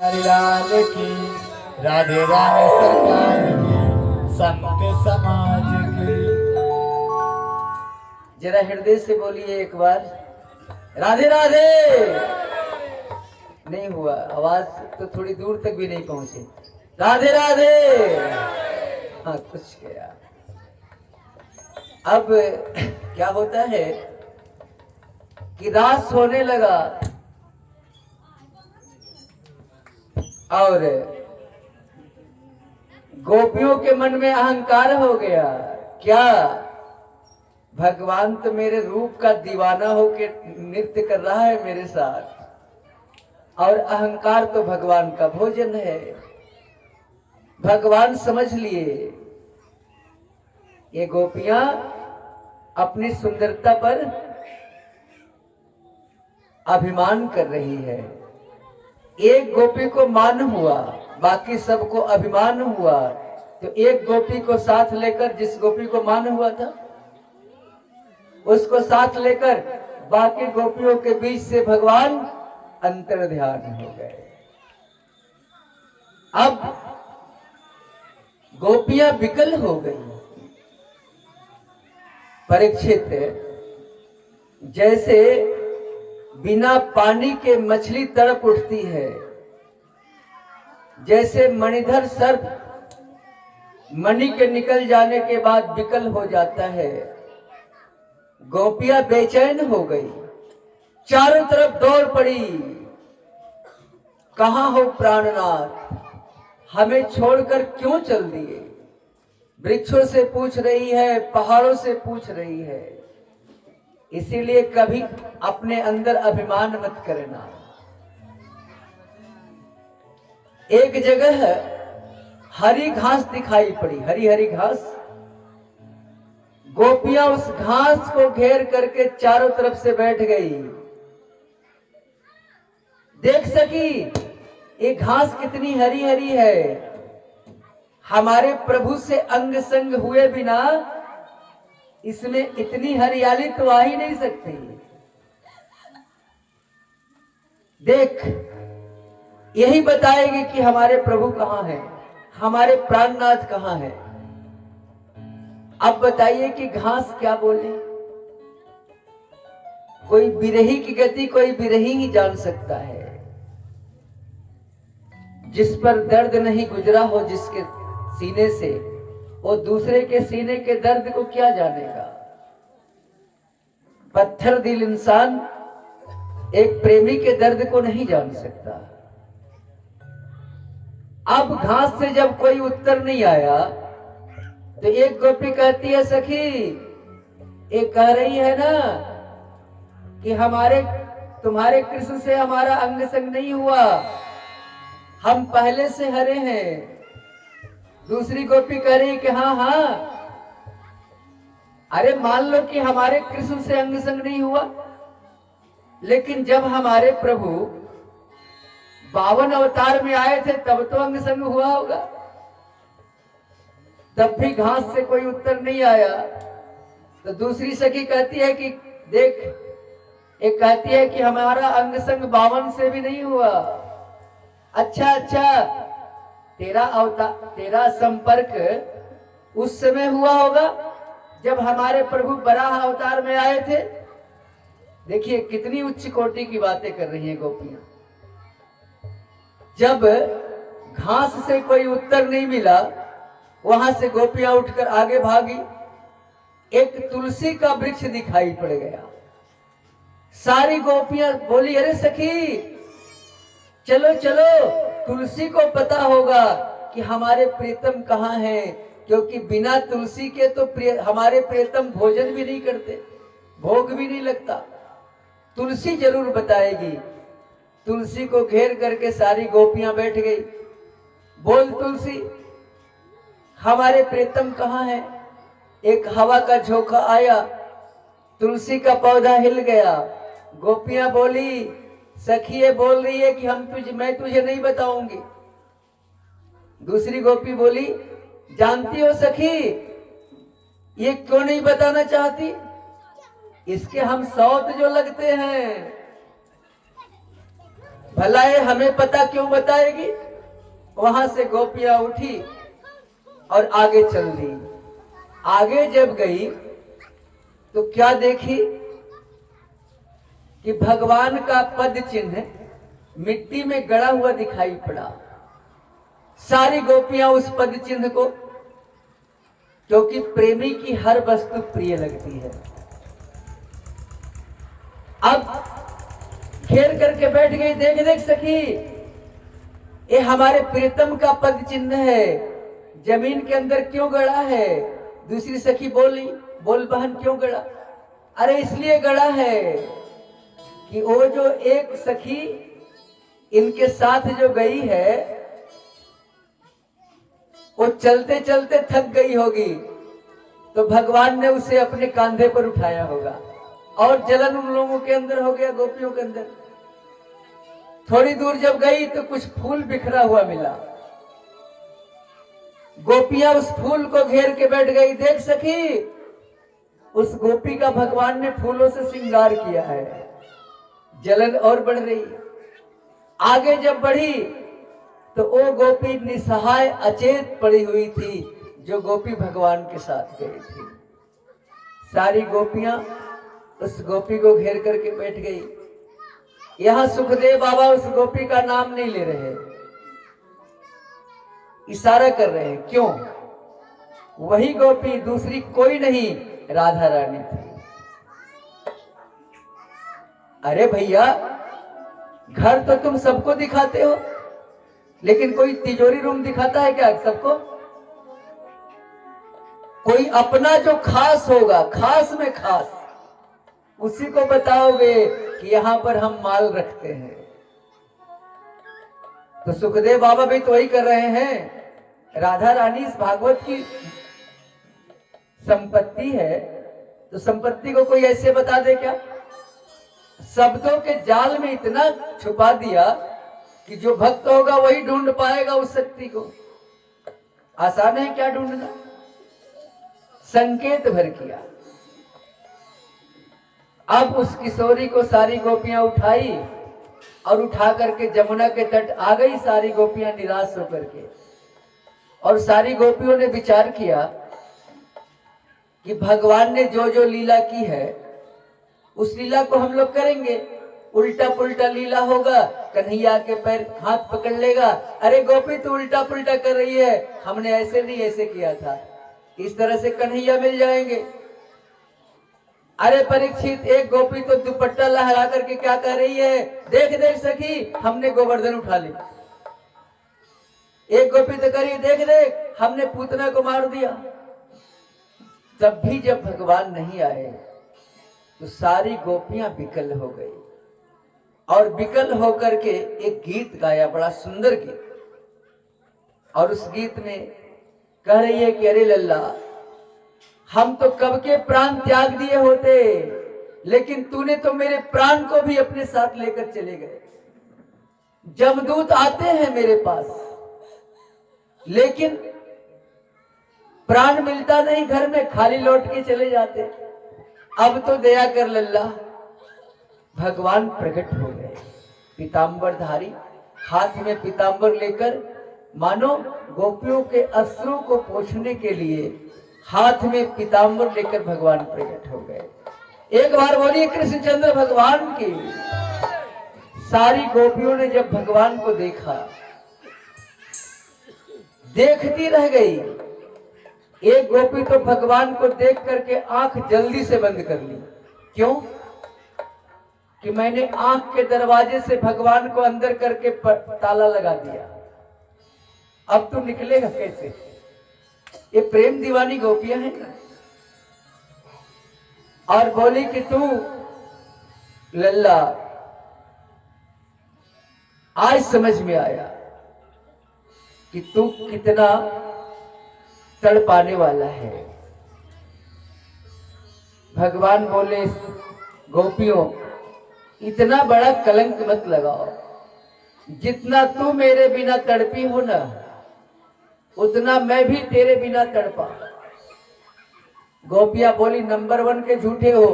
लाल की, राधे राधे सरकार की, संत समाज की। जरा हृदय से बोलिए एक बार, राधे राधे। नहीं हुआ, आवाज तो थोड़ी दूर तक भी नहीं पहुंची। राधे राधे। हाँ, कुछ गया। अब क्या होता है कि रास होने लगा और गोपियों के मन में अहंकार हो गया। क्या भगवान तो मेरे रूप का दीवाना होके नृत्य कर रहा है मेरे साथ, और अहंकार तो भगवान का भोजन है। भगवान समझ लिए ये गोपियां अपनी सुंदरता पर अभिमान कर रही है। एक गोपी को मान हुआ, बाकी सबको अभिमान हुआ। तो एक गोपी को साथ लेकर, जिस गोपी को मान हुआ था उसको साथ लेकर बाकी गोपियों के बीच से भगवान अंतर ध्यान हो गए। अब गोपियां विकल हो गई। परीक्षित, जैसे बिना पानी के मछली तड़प उठती है, जैसे मणिधर सर्प मणि के निकल जाने के बाद विकल हो जाता है, गोपियां बेचैन हो गई, चारों तरफ दौड़ पड़ी। कहां हो प्राणनाथ, हमें छोड़कर क्यों चल दिए? वृक्षों से पूछ रही है, पहाड़ों से पूछ रही है। इसीलिए कभी अपने अंदर अभिमान मत करना। एक जगह हरी घास दिखाई पड़ी, हरी हरी घास। गोपियां उस घास को घेर करके चारों तरफ से बैठ गई। देख सकी ये घास कितनी हरी हरी है। हमारे प्रभु से अंग संग हुए बिना इसमें इतनी हरियाली तो आ ही नहीं सकती। देख, यही बताएगी कि हमारे प्रभु कहां हैं, हमारे प्राणनाथ कहां हैं। अब बताइए कि घास क्या बोले? कोई बिरही की गति कोई बिरही ही जान सकता है। जिस पर दर्द नहीं गुजरा हो जिसके सीने से, वो दूसरे के सीने के दर्द को क्या जानेगा। पत्थर दिल इंसान एक प्रेमी के दर्द को नहीं जान सकता। अब घास से जब कोई उत्तर नहीं आया तो एक गोपी कहती है, सखी ये कह रही है ना कि तुम्हारे कृष्ण से हमारा अंग संग नहीं हुआ, हम पहले से हरे हैं। दूसरी गोपी कह रही कि हाँ हाँ, अरे मान लो कि हमारे कृष्ण से अंग संग नहीं हुआ, लेकिन जब हमारे प्रभु 52 अवतार में आए थे तब तो अंग संग हुआ होगा। तब भी घास से कोई उत्तर नहीं आया। तो दूसरी सखी कहती है कि देख, एक कहती है कि हमारा अंग संग 52 से भी नहीं हुआ। अच्छा अच्छा, तेरा संपर्क उस समय हुआ होगा जब हमारे प्रभु बराह अवतार में आए थे। देखिए कितनी उच्च कोटि की बातें कर रही हैं गोपियां। जब घास से कोई उत्तर नहीं मिला, वहां से गोपियां उठकर आगे भागी। एक तुलसी का वृक्ष दिखाई पड़ गया। सारी गोपियां बोली, अरे सखी चलो चलो, तुलसी को पता होगा कि हमारे प्रियतम कहाँ हैं, क्योंकि बिना तुलसी के तो हमारे प्रियतम भोजन भी नहीं करते, भोग भी नहीं लगता। तुलसी जरूर बताएगी। तुलसी को घेर करके सारी गोपियां बैठ गई। बोल तुलसी, हमारे प्रियतम कहाँ है? एक हवा का झोंका आया, तुलसी का पौधा हिल गया। गोपियां बोली, सखी ये बोल रही है कि मैं तुझे नहीं बताऊंगी। दूसरी गोपी बोली, जानती हो सखी ये क्यों नहीं बताना चाहती? इसके हम सौत जो लगते हैं। भला है हमें पता क्यों बताएगी। वहां से गोपियां उठी और आगे चल दी। आगे जब गई तो क्या देखी कि भगवान का पद चिन्ह मिट्टी में गड़ा हुआ दिखाई पड़ा। सारी गोपियां उस पद चिन्ह को, क्योंकि प्रेमी की हर वस्तु प्रिय लगती है, अब घेर करके बैठ गई। देख देख सखी, ये हमारे प्रीतम का पद चिन्ह है, जमीन के अंदर क्यों गड़ा है। दूसरी सखी बोली, बोल बहन क्यों गड़ा। अरे इसलिए गड़ा है कि वो जो एक सखी इनके साथ जो गई है वो चलते चलते थक गई होगी, तो भगवान ने उसे अपने कांधे पर उठाया होगा और जलन उन लोगों के अंदर हो गया, गोपियों के अंदर। थोड़ी दूर जब गई तो कुछ फूल बिखरा हुआ मिला। गोपियां उस फूल को घेर के बैठ गई। देख सखी, उस गोपी का भगवान ने फूलों से श्रृंगार किया है। जलन और बढ़ रही। आगे जब बढ़ी तो वो गोपी निसहाय अचेत पड़ी हुई थी, जो गोपी भगवान के साथ गई थी। सारी गोपियां उस गोपी को घेर करके बैठ गई। यहां सुखदेव बाबा उस गोपी का नाम नहीं ले रहे, इशारा कर रहे हैं। क्यों? वही गोपी दूसरी कोई नहीं, राधा रानी थी। अरे भैया, घर तो तुम सबको दिखाते हो, लेकिन कोई तिजोरी रूम दिखाता है क्या सबको? कोई अपना जो खास होगा, खास में खास, उसी को बताओगे कि यहां पर हम माल रखते हैं। तो सुखदेव बाबा भी तो वही कर रहे हैं। राधा रानी इस भागवत की संपत्ति है, तो संपत्ति को कोई ऐसे बता दे क्या? शब्दों के जाल में इतना छुपा दिया कि जो भक्त होगा वही ढूंढ पाएगा उस शक्ति को। आसान है क्या ढूंढना? संकेत भर किया। अब उस किशोरी को सारी गोपियां उठाई और उठा करके जमुना के तट आ गई सारी गोपियां निराश होकर के। और सारी गोपियों ने विचार किया कि भगवान ने जो जो लीला की है उस लीला को हम लोग करेंगे। उल्टा पुल्टा लीला होगा, कन्हैया के पैर हाथ पकड़ लेगा, अरे गोपी तू उल्टा पुल्टा कर रही है, हमने ऐसे नहीं ऐसे किया था, इस तरह से कन्हैया मिल जाएंगे। अरे परीक्षित, एक गोपी तो दुपट्टा लहरा करके क्या कर रही है, देख देख सखी, हमने गोवर्धन उठा ली। एक गोपी तो करी, देख देख हमने पूतना को मार दिया। तब भी जब भगवान नहीं आए तो सारी गोपियां विकल हो गई और विकल होकर के एक गीत गाया, बड़ा सुंदर गीत। और उस गीत में कह रही है कि अरे लल्ला, हम तो कब के प्राण त्याग दिए होते, लेकिन तूने तो मेरे प्राण को भी अपने साथ लेकर चले गए। जमदूत आते हैं मेरे पास, लेकिन प्राण मिलता नहीं, घर में खाली लौट के चले जाते। अब तो दया कर लल्ला। भगवान प्रकट हो गए, पीतांबर धारी, हाथ में पीतांबर लेकर, मानो गोपियों के अश्रु को पोंछने के लिए हाथ में पीतांबर लेकर भगवान प्रकट हो गए। एक बार बोलिए कृष्णचंद्र भगवान की। सारी गोपियों ने जब भगवान को देखा, देखती रह गई। एक गोपी तो भगवान को देख करके आंख जल्दी से बंद कर ली। क्यों? कि मैंने आंख के दरवाजे से भगवान को अंदर करके ताला लगा दिया, अब तू निकलेगा कैसे? ये प्रेम दीवानी गोपियां हैं ना। और बोली कि तू लल्ला, आज समझ में आया कि तू कितना तड़पाने वाला है। भगवान बोले, गोपियों, इतना बड़ा कलंक मत लगाओ। जितना तू मेरे बिना तड़पी हो ना, उतना मैं भी तेरे बिना तड़पा। गोपियां बोली, नंबर 1 के झूठे हो।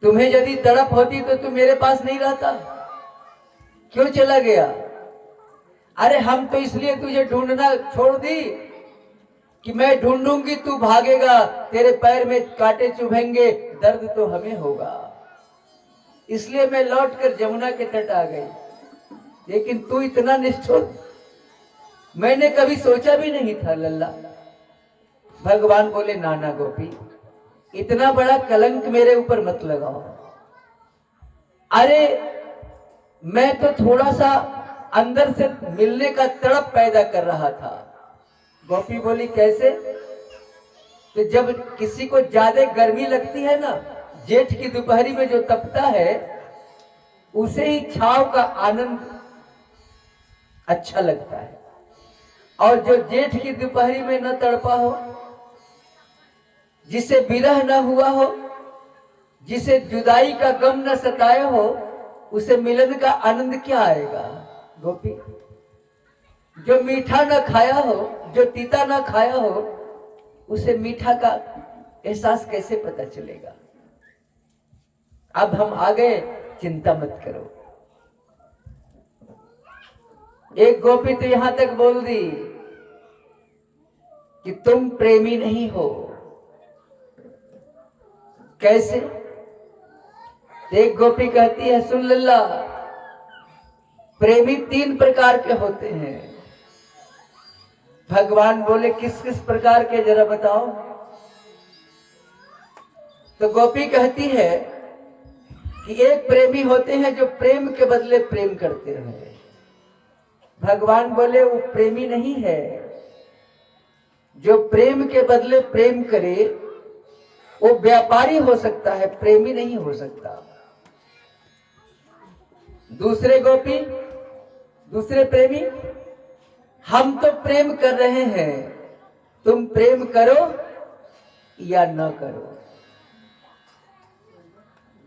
तुम्हें यदि तड़प होती तो तू मेरे पास नहीं रहता, क्यों चला गया? अरे हम तो इसलिए तुझे ढूंढना छोड़ दी कि मैं ढूंढूंगी, तू भागेगा, तेरे पैर में कांटे चुभेंगे, दर्द तो हमें होगा, इसलिए मैं लौटकर जमुना के तट आ गई। लेकिन तू इतना निष्ठुर, मैंने कभी सोचा भी नहीं था लल्ला। भगवान बोले, नाना गोपी, इतना बड़ा कलंक मेरे ऊपर मत लगाओ। अरे मैं तो थोड़ा सा अंदर से मिलने का तड़प पैदा कर रहा था। गोपी बोली, कैसे? तो जब किसी को ज्यादा गर्मी लगती है ना, जेठ की दोपहरी में जो तपता है, उसे ही छाव का आनंद अच्छा लगता है। और जो जेठ की दोपहरी में न तड़पा हो, जिसे विरह न हुआ हो, जिसे जुदाई का गम न सताया हो, उसे मिलन का आनंद क्या आएगा गोपी? जो मीठा न खाया हो, जो तीता न खाया हो, उसे मीठा का एहसास कैसे पता चलेगा? अब हम आ गए, चिंता मत करो। एक गोपी तो यहां तक बोल दी कि तुम प्रेमी नहीं हो। कैसे? एक गोपी कहती है, सुन लल्ला, प्रेमी 3 प्रकार के होते हैं। भगवान बोले, किस किस प्रकार के, जरा बताओ। तो गोपी कहती है कि एक प्रेमी होते हैं जो प्रेम के बदले प्रेम करते हैं। भगवान बोले, वो प्रेमी नहीं है। जो प्रेम के बदले प्रेम करे वो व्यापारी हो सकता है, प्रेमी नहीं हो सकता। दूसरे गोपी, दूसरे प्रेमी, हम तो प्रेम कर रहे हैं, तुम प्रेम करो या न करो।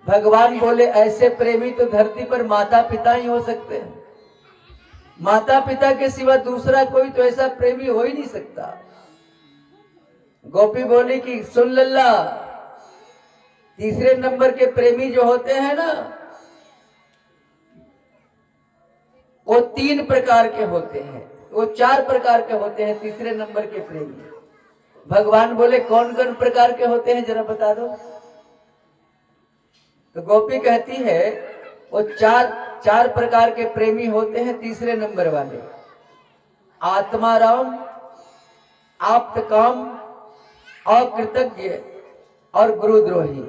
भगवान बोले, ऐसे प्रेमी तो धरती पर माता पिता ही हो सकते हैं। माता पिता के सिवा दूसरा कोई तो ऐसा प्रेमी हो ही नहीं सकता। गोपी बोली कि सुन लल्ला, तीसरे नंबर के प्रेमी जो होते हैं ना, वो 3 प्रकार के होते हैं, वो 4 प्रकार के होते हैं तीसरे नंबर के प्रेमी। भगवान बोले, कौन कौन प्रकार के होते हैं, जरा बता दो। तो गोपी कहती है, वो चार प्रकार के प्रेमी होते हैं तीसरे नंबर वाले। आत्माराम, आप्तकाम, अकृतज्ञ और गुरुद्रोही।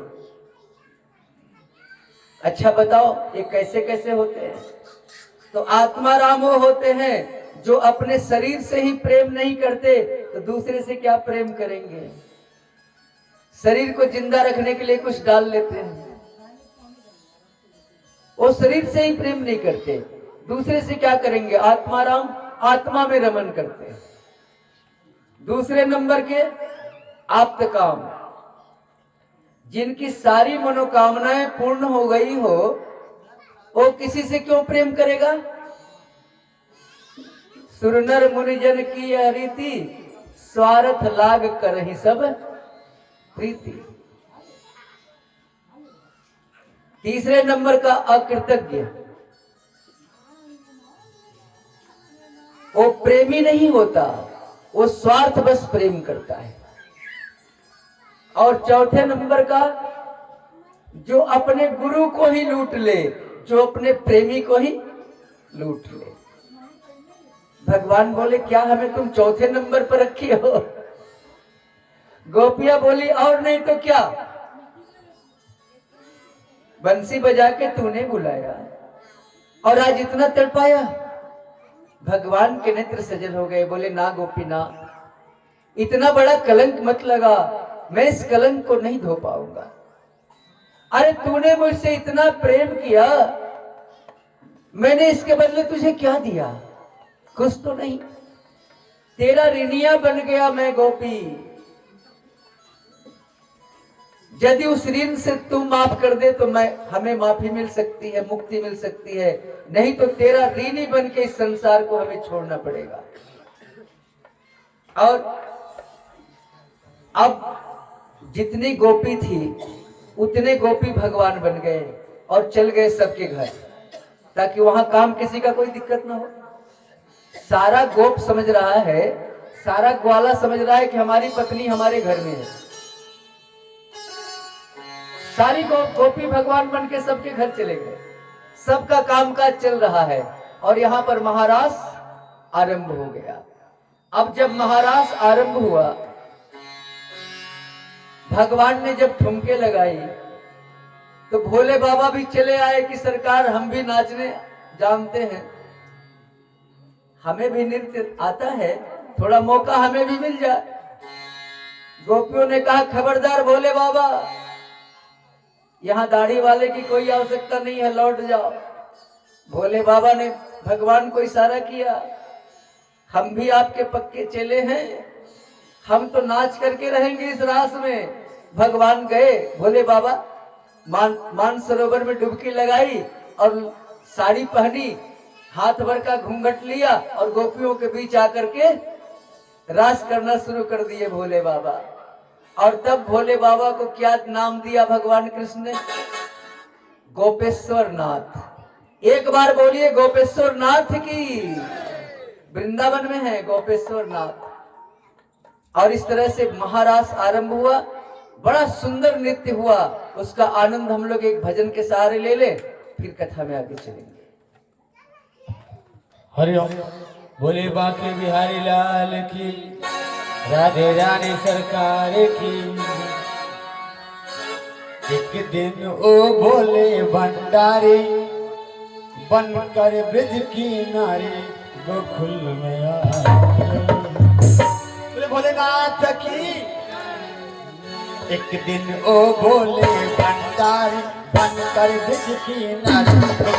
अच्छा बताओ, ये कैसे कैसे होते हैं? तो आत्माराम वो होते हैं जो अपने शरीर से ही प्रेम नहीं करते तो दूसरे से क्या प्रेम करेंगे? शरीर को जिंदा रखने के लिए कुछ डाल लेते हैं, वो शरीर से ही प्रेम नहीं करते, दूसरे से क्या करेंगे? आत्माराम, आत्मा में रमन करते हैं। दूसरे नंबर के आप्तकाम, जिनकी सारी मनोकामनाएं पूर्ण हो गई हो, वो किसी से क्यों प्रेम करेगा? सुरनर मुनिजन की यह रीति, स्वार्थ लाग कर ही सब प्रीति। तीसरे नंबर का अकृतज्ञ, वो प्रेमी नहीं होता, वो स्वार्थ बस प्रेम करता है। और चौथे नंबर का, जो अपने गुरु को ही लूट ले, जो अपने प्रेमी को ही लूट ले। भगवान बोले, क्या हमें तुम चौथे नंबर पर रखी हो? गोपियां बोली, और नहीं तो क्या, बंसी बजा के तूने बुलाया और आज इतना तड़पाया। भगवान के नेत्र सजल हो गए, बोले, ना गोपी ना, इतना बड़ा कलंक मत लगा, मैं इस कलंक को नहीं धो पाऊंगा। अरे तूने मुझसे इतना प्रेम किया, मैंने इसके बदले तुझे क्या दिया? कुछ तो नहीं। तेरा ऋणिया बन गया मैं गोपी। यदि उस ऋण से तू माफ कर दे तो हमें माफी मिल सकती है, मुक्ति मिल सकती है, नहीं तो तेरा ऋणी बन के इस संसार को हमें छोड़ना पड़ेगा। और अब जितनी गोपी थी उतने गोपी भगवान बन गए और चल गए सबके घर, ताकि वहां काम किसी का कोई दिक्कत ना हो। सारा गोप समझ रहा है, सारा ग्वाला समझ रहा है कि हमारी पत्नी हमारे घर में है। सारी गोपी भगवान बन के सबके घर चले गए, सबका कामकाज चल रहा है और यहाँ पर महारास आरंभ हो गया। अब जब महारास आरंभ हुआ, भगवान ने जब ठुमके लगाई तो भोले बाबा भी चले आए कि सरकार हम भी नाचने जानते हैं, हमें भी नृत्य आता है, थोड़ा मौका हमें भी मिल जाए। गोपियों ने कहा खबरदार भोले बाबा, यहाँ दाढ़ी वाले की कोई आवश्यकता नहीं है, लौट जाओ। भोले बाबा ने भगवान को इशारा किया, हम भी आपके पक्के चेले हैं, हम तो नाच करके रहेंगे इस रास में। भगवान गए, भोले बाबा मानसरोवर में डुबकी लगाई और साड़ी पहनी, हाथ भर का घूंघट लिया और गोपियों के बीच आकर के रास करना शुरू कर दिए भोले बाबा। और तब भोले बाबा को क्या नाम दिया भगवान कृष्ण ने? गोपेश्वर नाथ। एक बार बोलिए गोपेश्वर नाथ की। वृंदावन में है गोपेश्वर नाथ। और इस तरह से महारास आरंभ हुआ, बड़ा सुंदर नृत्य हुआ। उसका आनंद हम लोग एक भजन के सहारे ले ले, फिर कथा में आगे चलेंगे। हरिओम। बोले बांके बिहारी लाल की, राधे रानी सरकार की। एक दिन ओ भोले भंडारी बनकर ब्रिज की नारी गोकुल में आए। बोले भोलेनाथ की। एक दिन ओ भोले भंडारी बनकर ब्रिज की नारी